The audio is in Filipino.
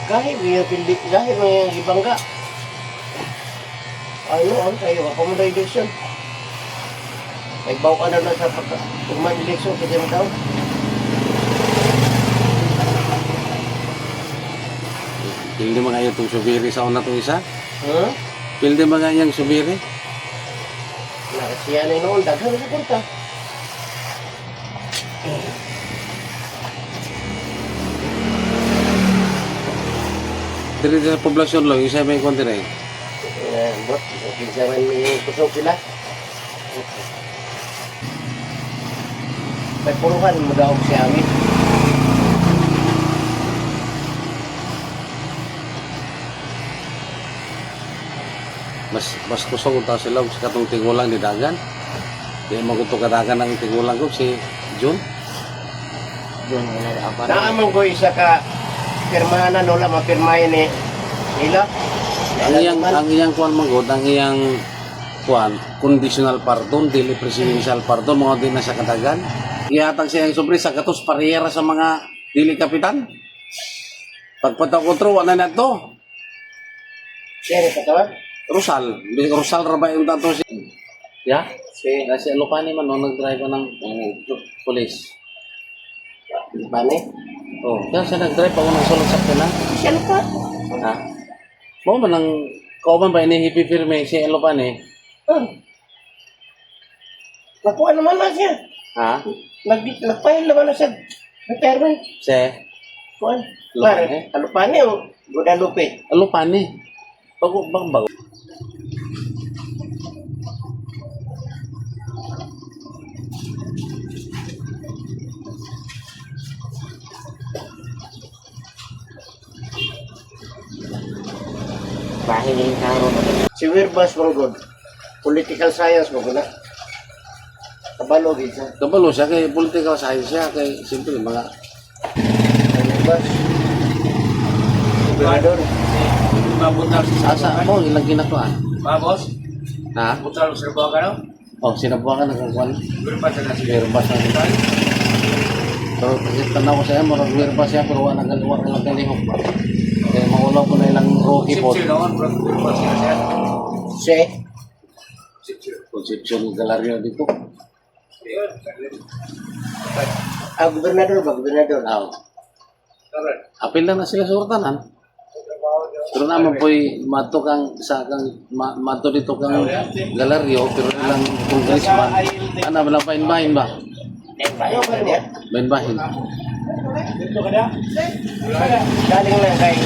Kahit may pindi, kahit may ibangga. Ano ang tayo, accommodation. May bawa ka na sa pagka-election sa dyan daw. Pildi mga itong subiri sa una itong isa? Huh? Pildi mga yung subiri? Nakasiya na noon, daghan sa punta. Dili sa poblasyon lang, isa may konti na eh. Bot, kinsa man may kusog sila. May puluhan mo daw si amin. Mas kusog ta sila sa katong tigulang di dagan. Di maguto kadagan ang tigulang ko si Jun. Doon na naamang ko isa ka pirmahanan wala mapirmahin ni nila. Ang iyang kuan magod, ang iyang kuan conditional pardon, dili presidential pardon, mga di na sa kadagan. Ihatag siya yung sobre sa gatos parehera sa mga dili kapitan. Pagpataw kontro wala na to. Sino katawan? Rosal ra ba yung tato si? Ya? Si Lupani man no nag-drive ng police. Bani? Oh, kaya siya nag-drive pa unang sulod sa pila. Siya pa. Ha? Mo man ang kauban ba ini hipipirme si Lupani? Nakuha naman na siya. Ha? Nagpahil naman na siya. Retirement. Si Kuan. Lupani? Ano pa niyo? Guadalupe. Lupani. Bago. Bahingin karo. Si Wirbas Manggod. Political science mo na. Kabalo gid siya. Kabalo siya kay political science siya kay simple mga Wirbas. Gobernador. Mabutal sa asa mo ilang ginatuan. Babos, Ha? butal sa buwan ka no? Oh, sinabuhan ng kuan. Berapa sa nasi? Wirbas na kita. Pero kasi tanaw ko siya, marag wirbas siya, pero wala nang kalihok ba. Kaya maulaw ko na ilang rookie po. Sipsir naman, berapa sa nasi? Si Sipsir. Concepcion Galario dito. Gobernador ba? Gobernador. Aw. Apil na sila sa urtanan. Pero naman po'y mato kang mato dito kang Galario, pero ilang congressman. Ano, walang pain-bahin ba? Ayaw ba niya? Bahin-bahin. Galing lang kay